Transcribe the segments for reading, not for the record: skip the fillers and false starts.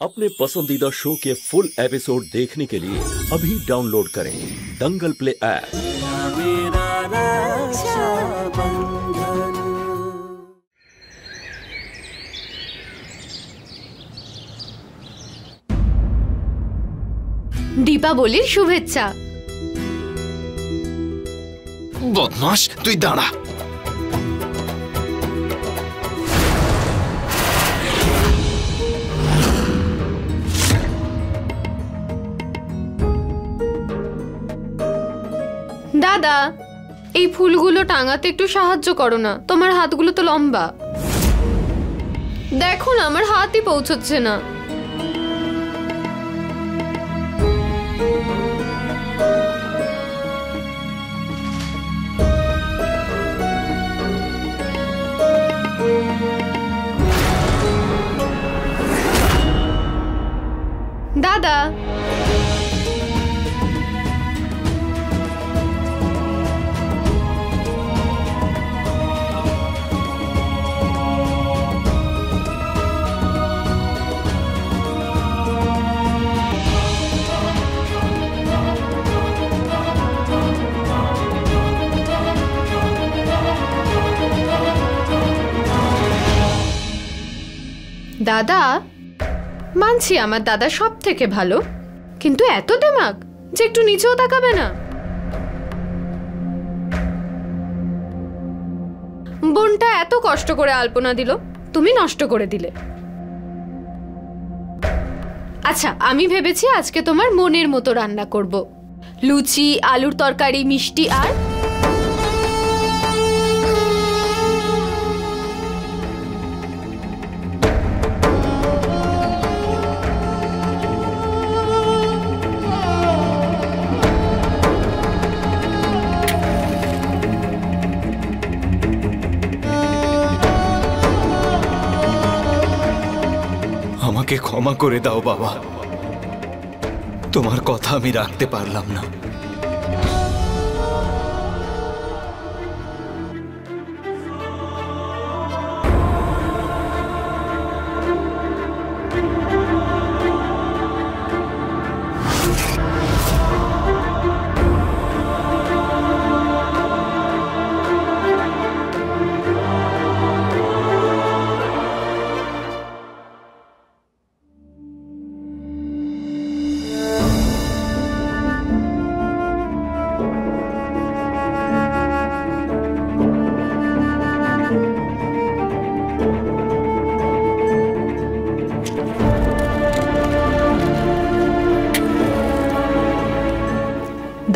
अपने पसंदीदा शो के फुल एपिसोड देखने के लिए अभी डाउनलोड करें दंगल प्ले ऐप। দীপাবলির শুভেচ্ছা। বদমাশ, তুই দাঁড়া। দাদা, এই ফুলগুলো টাঙাতে একটু সাহায্য করো না, তোমার হাতগুলো তো লম্বা। দেখো না, আমার হাতই পৌঁছচ্ছে না। দাদা, দাদা মানছি আমার দাদা সব থেকে ভালো, কিন্তু এত দিমাগ যে একটু নিচেও তাকাবে না। বোনটা এত কষ্ট করে আলপনা দিল, তুমি নষ্ট করে দিলে। আচ্ছা, আমি ভেবেছি আজকে তোমার মনের মতো রান্না করব। লুচি, আলুর তরকারি, মিষ্টি আর আমাকে ক্ষমা করে দাও বাবা, তোমার কথা আমি রাখতে পারলাম না।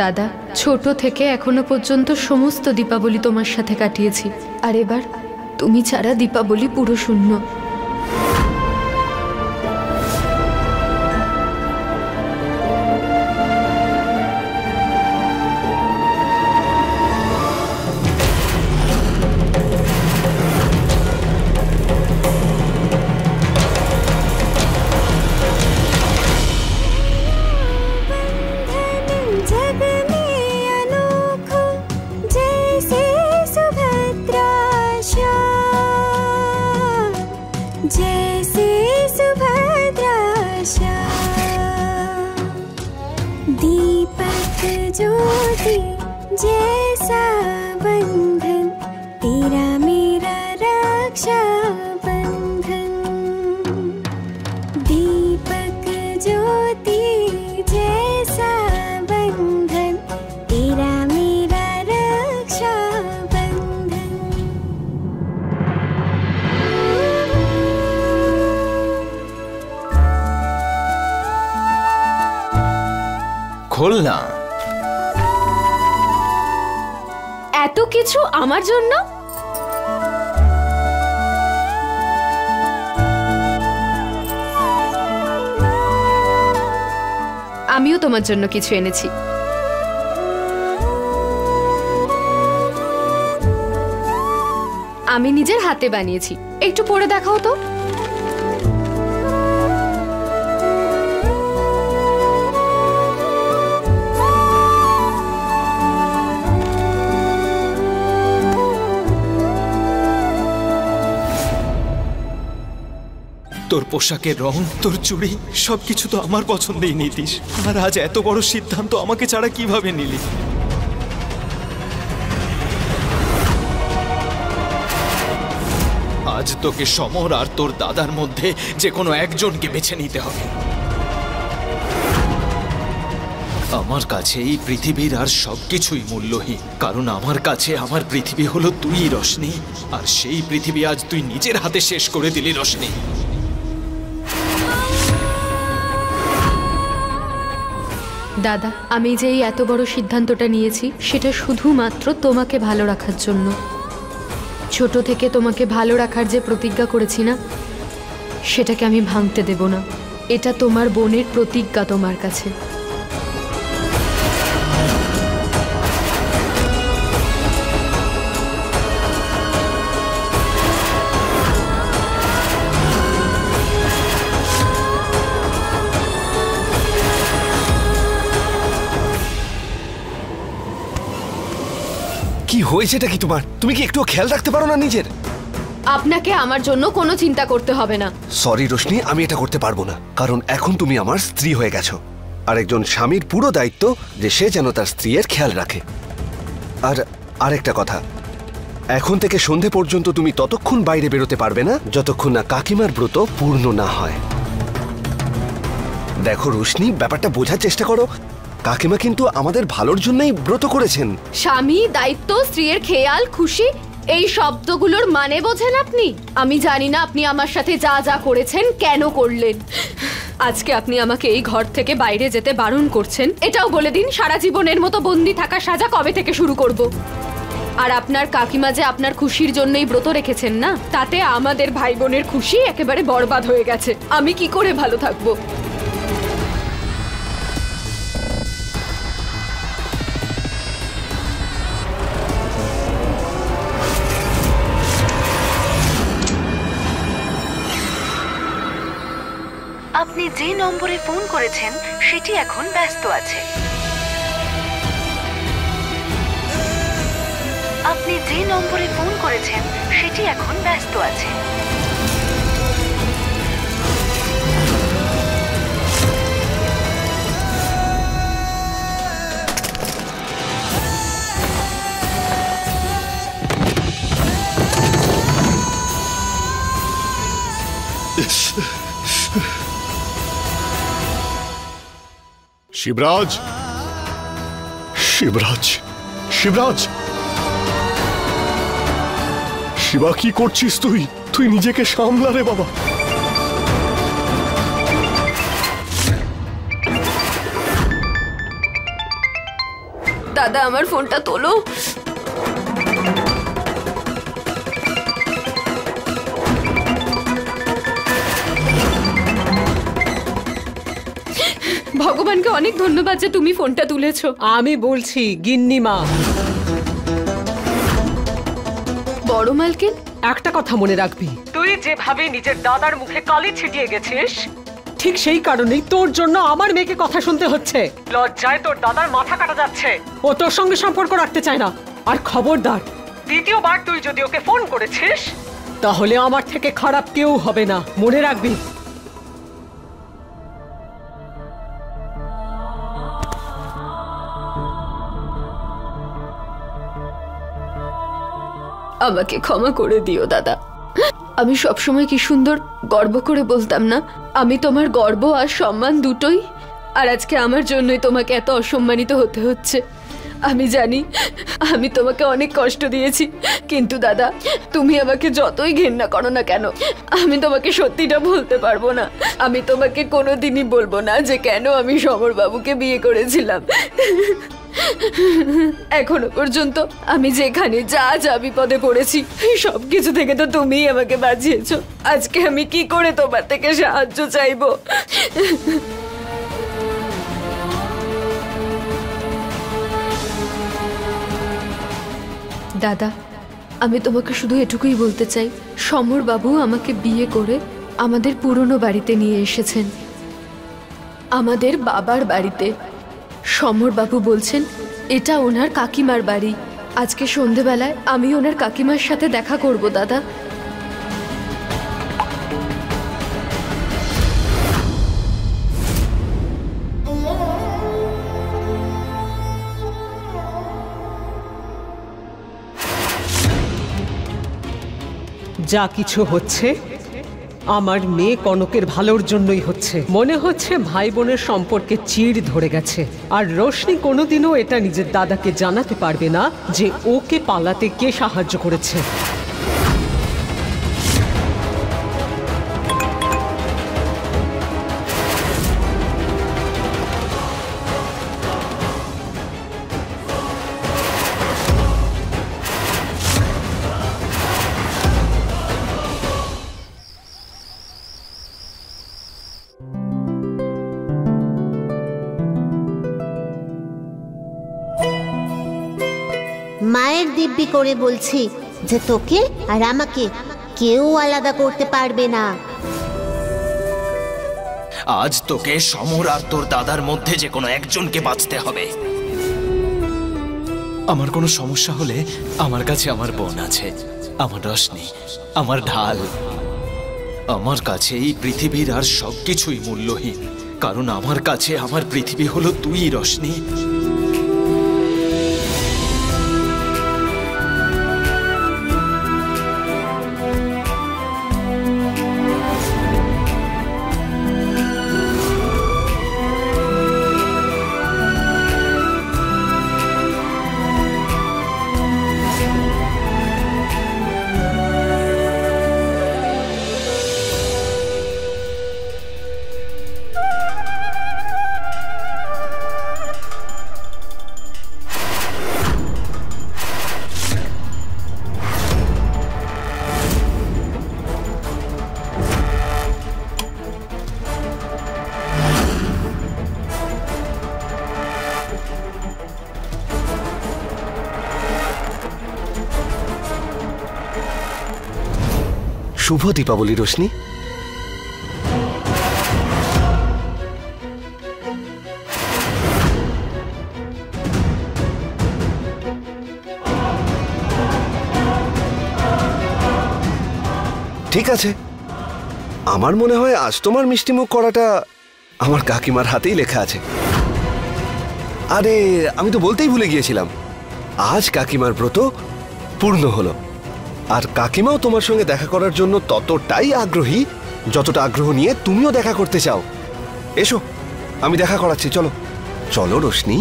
দাদা, ছোট থেকে এখনো পর্যন্ত সমস্ত দীপাবলি তোমার সাথে কাটিয়েছি, আর এবার তুমি ছাড়া দীপাবলি পুরো শূন্য। जैसे सुभद्रा दीपक ज्योति जैसा बंधन, तेरा मेरा रक्षा बंधन। दीपक ज्योति जैसा बंधन, तेरा मेरा रक्षा बंधन। খোল না। এত কিছু আমার জন্য? আমিও তোমার জন্য কিছু এনেছি। আমি নিজের হাতে বানিয়েছি, একটু পরে দেখাও তো। তোর পোশাকের রং, তোর চুড়ি সবকিছু তো আমার পছন্দেই নিতিস। আর আজ এত বড় সিদ্ধান্ত আমাকে ছাড়া কিভাবে নিলি? আজ তোকে সমর আর তোর দাদার মধ্যে যে কোনো একজনকে বেছে নিতে হবে। আমার কাছে এই পৃথিবীর আর সবকিছুই মূল্যহীন, কারণ আমার কাছে আমার পৃথিবী হলো তুই, রোশনি। আর সেই পৃথিবী আজ তুই নিজের হাতে শেষ করে দিলি, রোশনি। দাদা, আমি যে এই এত বড় সিদ্ধান্তটা নিয়েছি সেটা শুধুমাত্র তোমাকে ভালো রাখার জন্য। ছোট থেকে তোমাকে ভালো রাখার যে প্রতিজ্ঞা করেছি না, সেটাকে আমি ভাঙতে দেব না। এটা তোমার বোনের প্রতিজ্ঞা তোমার কাছে। কি হয়েছেটা কি তোমার? তুমি কি একটু খেয়াল রাখতে পারো না নিজের? আপনাকে আমার জন্য কোনো চিন্তা করতে হবে না। সরি রোশনি, আমি এটা করতে পারবো না, কারণ এখন তুমি আমার স্ত্রী হয়ে গেছো। আর একজন স্বামীর পুরো দায়িত্ব যে সে যেন তার স্ত্রীর খেয়াল রাখে। আর আরেকটা কথা, এখন থেকে সন্ধে পর্যন্ত তুমি ততক্ষণ বাইরে বেরোতে পারবে না যতক্ষণ না কাকিমার ব্রত পূর্ণ না হয়। দেখো রোশনি, ব্যাপারটা বোঝার চেষ্টা করো। কাকিমা কিন্তু আমাদের ভালোর জন্যই ব্রত করেছেন। স্বামী, দায়িত্ব, স্ত্রীর খেয়াল, খুশি, এই শব্দগুলোর মানে বোঝেন আপনি? আমি জানি না আপনি আমার সাথে যা যা করেছেন কেন করলেন। আজকে আপনি আমাকে এই ঘর থেকে বাইরে যেতে বারণ করছেন, এটাও বলে দিন সারা জীবনের মতো বন্দি থাকা সাজা কবে থেকে শুরু করব। আর আপনার কাকিমা যে আপনার খুশির জন্যই ব্রত রেখেছেন না, তাতে আমাদের ভাই বোনের খুশি একেবারে বরবাদ হয়ে গেছে। আমি কি করে ভালো থাকবো? আপনি যে নম্বরে ফোন করেছেন সেটি এখন ব্যস্ত আছে। আপনি যে নম্বরে ফোন করেছেন সেটি এখন ব্যস্ত আছে। শিবরাজ, শিবরাজ, শিবরাজ, শিবা, কি করছিস তুই? তুই নিজেকে সামলা রে বাবা। দাদা, আমার ফোনটা তোলো। ভগবানকে অনেক ধন্যবাদ যে তুমি ফোনটা তুলেছো। আমি বলছি গিন্নিমা। বড় মালকিন, একটা কথা মনে রাখবি, তুই যেভাবে নিজের দাদার মুখে কালি ছিটিয়ে গেছিস, ঠিক সেই কারণেই তোর জন্য আমার মেয়েকে কথা শুনতে হচ্ছে। লজ্জায় তোর দাদার মাথা কাটা যাচ্ছে। ও তোর সঙ্গে সম্পর্ক রাখতে চায় না। আর খবরদার, দ্বিতীয়বার তুই যদি ওকে ফোন করেছিস তাহলে আমার থেকে খারাপ কেউ হবে না, মনে রাখবি। আমাকে ক্ষমা করে দিও দাদা। আমি সবসময় কি সুন্দর গর্ব করে বলতাম না, আমি তোমার গর্ব আর সম্মান দুটোই। আর আজকে আমার জন্যই তোমাকে এত অসম্মানিত হতে হচ্ছে। আমি জানি আমি তোমাকে অনেক কষ্ট দিয়েছি, কিন্তু দাদা, তুমি আমাকে যতই ঘেন্না করো না কেন, আমি তোমাকে সত্যিটা বলতে পারবো না। আমি তোমাকে কোনোদিনই বলবো না যে কেন আমি সমরবাবুকে বিয়ে করেছিলাম। এখনো পর্যন্ত আমি যেখানে যা যা বিপদে পড়েছি সব কিছু থেকে তো তুমিই আমাকে বাঁচিয়েছো। আজকে আমি কি করে তোমার থেকে সাহায্য চাইবো? দাদা, আমি তোমাকে শুধু এটুকুই বলতে চাই, সমরবাবু আমাকে বিয়ে করে আমাদের পুরনো বাড়িতে নিয়ে এসেছেন, আমাদের বাবার বাড়িতে। সমরবাবু বলছেন এটা ওনার কাকিমার বাড়ি। আজকে সন্ধেবেলায় আমি ওনার কাকিমার সাথে দেখা করব দাদা। যা কিছু হচ্ছে আমার মেয়ে কনকের ভালোর জন্যই হচ্ছে। মনে হচ্ছে ভাই বোনের সম্পর্কে চিড় ধরে গেছে। আর রোশনি কোনোদিনও এটা নিজের দাদাকে জানাতে পারবে না যে ওকে পালাতে কে সাহায্য করেছে। মায়ের দিব্যি করে বলছি যে তোকে আর আমাকে কেউ আলাদা করতে পারবে না। আজ তোকে সমর আর তোর দাদার মধ্যে যে কোনো একজনকে বাঁচতে হবে। আমার কোনো সমস্যা হলে আমার কাছে আমার বোন আছে, আমার রোশনি, আমার ঢাল। আমার কাছে এই পৃথিবীর আর সবকিছুই মূল্যহীন, কারণ আমার কাছে আমার পৃথিবী হলো তুই, রোশনি। শুভ দীপাবলি রোশনি। ঠিক আছে, আমার মনে হয় আজ তোমার মিষ্টিমুখ করাটা আমার কাকিমার হাতেই লেখা আছে। আরে আমি তো বলতেই ভুলে গিয়েছিলাম, আজ কাকিমার ব্রত পূর্ণ হলো। আর কাকিমাও তোমার সঙ্গে দেখা করার জন্য ততটাই আগ্রহী যতটা আগ্রহ নিয়ে তুমিও দেখা করতে চাও। এসো, আমি দেখা করাচ্ছি। চলো চলো রোশনি।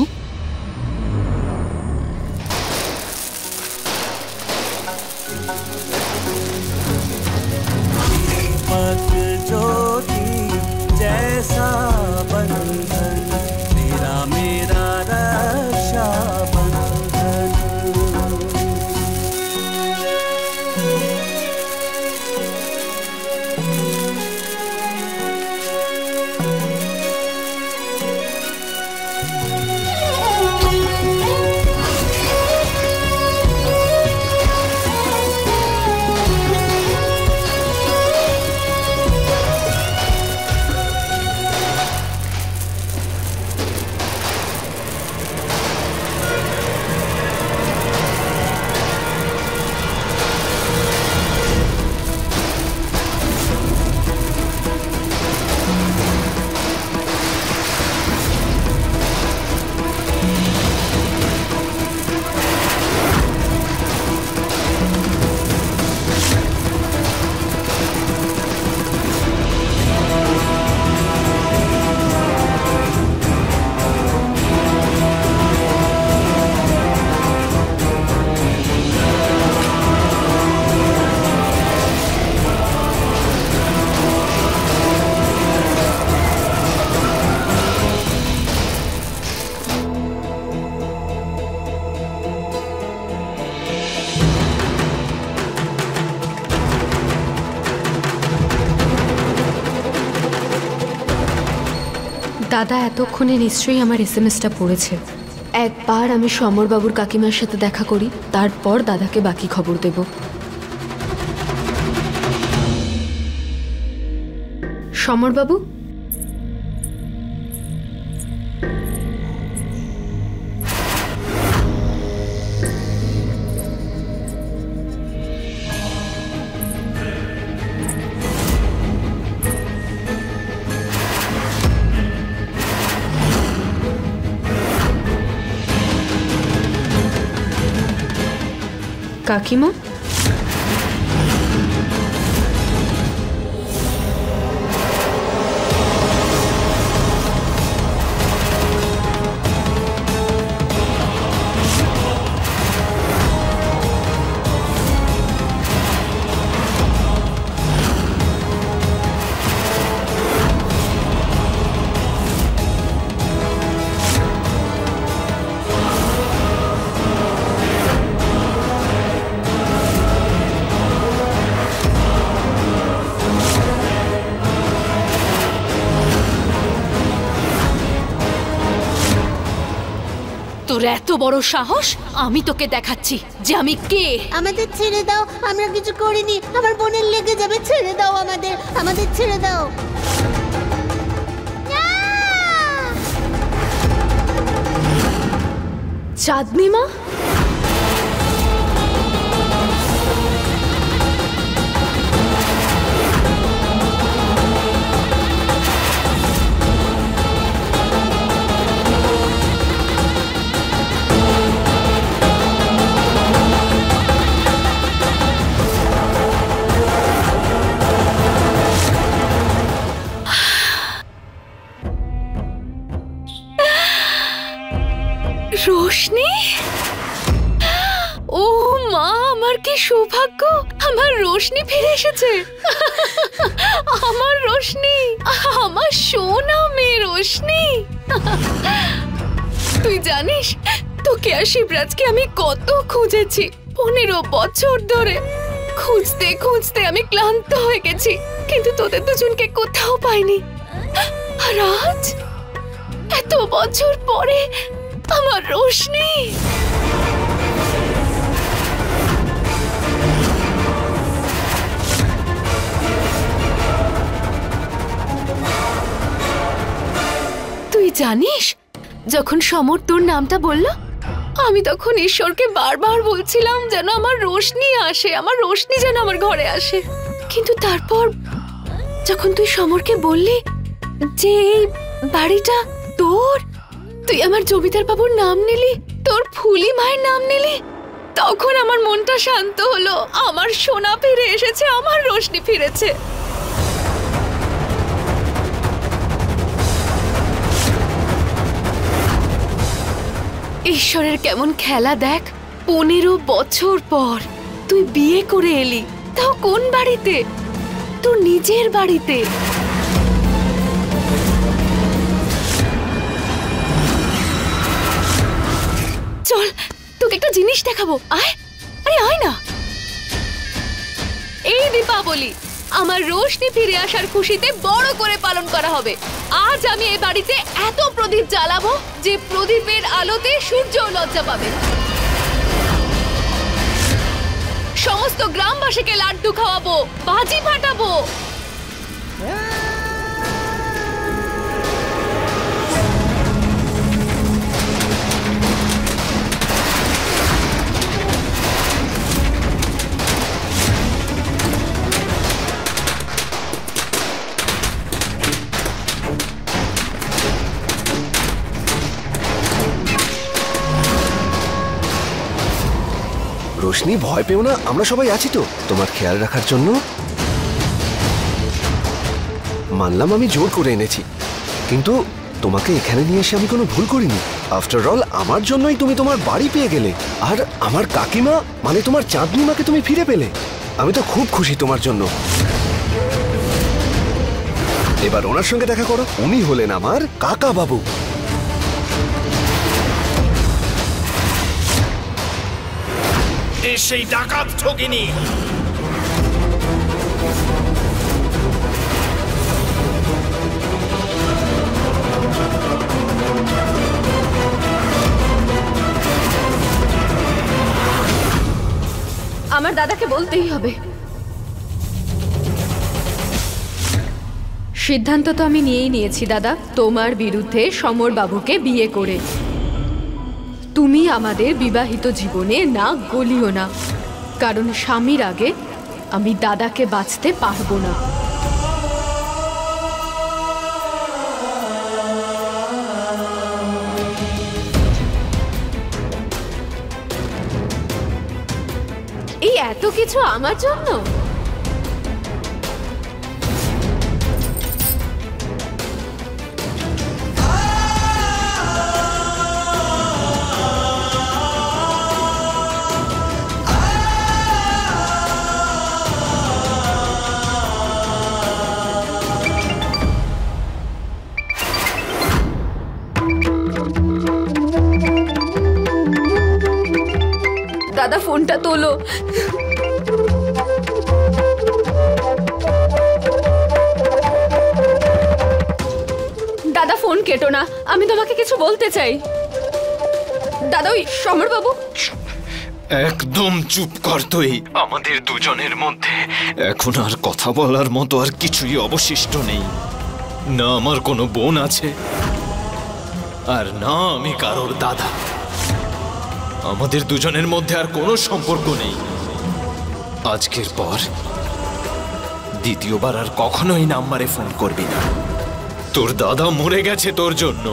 जैसा बंधन तेरा मेरा रक्षा बंधन। দাদা এতক্ষণে নিশ্চয়ই আমার এসএমএসটা পড়েছে। একবার আমি সমরবাবুর কাকিমার সাথে দেখা করি, তারপর দাদাকে বাকি খবর দেব। সমরবাবু, কাকিমা, তোর এত বড় সাহস, আমি তোকে দেখাচ্ছি যে আমি কে। আমাদের ছেড়ে দাও, আমরা কিছু করিনি। আমার বোনের লেগে যাবে, ছেড়ে দাও আমাদের, আমাদের ছেড়ে দাও। চাঁদনি মা, রোশনি। ও মা, আমার কি সৌভাগ্য, আমার রোশনি ফিরে এসেছে। আমার রোশনি, আমার সোনা মেয়ে রোশনি। তুই জানিস তোকে আর শিবরাজকে আমি কত খুঁজেছি, 15 বছর ধরে খুঁজতে খুঁজতে আমি ক্লান্ত হয়ে গেছি, কিন্তু তোদের দুজনকে কোথাও পাইনি। আর আজ এত বছর পরে আমার রোশনি। তুই জানিস যখন সমর তোর নামটা বলল, আমি তখন ঈশ্বরকে বারবার বলছিলাম যেন আমার রোশনি আসে, আমার রোশনি যেন আমার ঘরে আসে। কিন্তু তারপর যখন তুই সমরকে বললি যে এই বাড়িটা তোর, তুই আমার জমিদার বাবুর নাম নিলি, তোর ফুলি মায়ের নাম নিলি, তখন আমার মনটা শান্ত হলো। আমার সোনা ফিরে এসেছে, আমার রোশনি ফিরেছে। ঈশ্বরের কেমন খেলা দেখ, 15 বছর পর তুই বিয়ে করে এলি, তাও কোন বাড়িতে? তোর নিজের বাড়িতে। চল তোকে একটা জিনিস দেখাবো, আয়। আরে আয় না। এই দীপাবলি আমার রোশনি ফিরে আসার খুশিতে বড় করে পালন করা হবে। আজ আমি এই বাড়িতে এত প্রদীপ জ্বালাবো যে প্রদীপের আলোতে সূর্য লজ্জা পাবে। সমস্ত গ্রামবাসীকে লাড্ডু খাওয়াবো, বাজি ফাটাবো। রোশনি, ভয় পেও না, আমরা সবাই আছি তো তোমার খেয়াল রাখার জন্য। মানলাম আমি জোর করে এনেছি, কিন্তু তোমাকে এখানে নিয়ে এসে আমি কোনো ভুল করিনি। আফটার অল আমার জন্যই তুমি তোমার বাড়ি পেয়ে গেলে, আর আমার কাকিমা মানে তোমার চাঁদনি মাকে তুমি ফিরে পেলে। আমি তো খুব খুশি তোমার জন্য। এবার ওনার সঙ্গে দেখা করো, উনি হলেন আমার কাকা বাবু। সেই ডাকাত ঠকিনি। আমার দাদাকে বলতেই হবে। সিদ্ধান্ত তো আমি নিয়েই নিয়েছি দাদা, তোমার বিরুদ্ধে সমর বাবুকে বিয়ে করে। তুমি আমাদের বিবাহিত জীবনে না গলিও না, কারণ স্বামীর আগে আমি দাদাকে বাঁচতে পারবো না। এই এত কিছু আমার জন্য? দাদা ফোনটা তোলো। দাদা ফোন কেটো না, আমি তোমাকে কিছু বলতে চাই। দাদা ওই সমর বাবু। একদম চুপ কর তুই। আমাদের দুজনের মধ্যে এখন আর কথা বলার মতো আর কিছুই অবশিষ্ট নেই। না আমার কোনো বোন আছে, আর না আমি কারোর দাদা। আমাদের দুজনের মধ্যে আর কোনো সম্পর্ক নেই। আজকের পর দ্বিতীয়বার আর কখনোই নাম্বারে ফোন করবি না। তোর দাদা মরে গেছে তোর জন্য।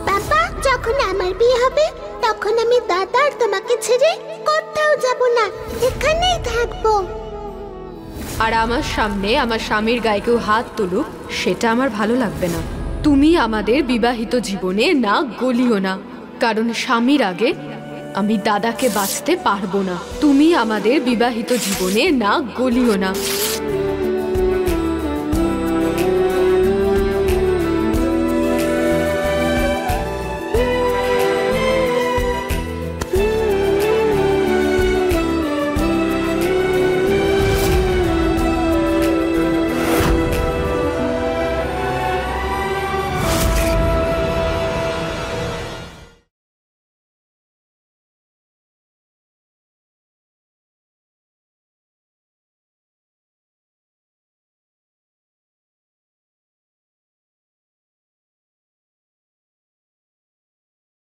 বাবা, যখন আমার বিয়ে হবে তখন আমি দাদা আর তোমাকে ছেড়ে কোথাও যাব না, এখানেই থাকবো। আর আমার সামনে আমার স্বামীর গায়ে কেউ হাত তুলুক সেটা আমার ভালো লাগবে না। তুমি আমাদের বিবাহিত জীবনে না গলিও না, কারণ স্বামীর আগে আমি দাদাকে বাঁচতে পারবো না। তুমি আমাদের বিবাহিত জীবনে না গলিও না।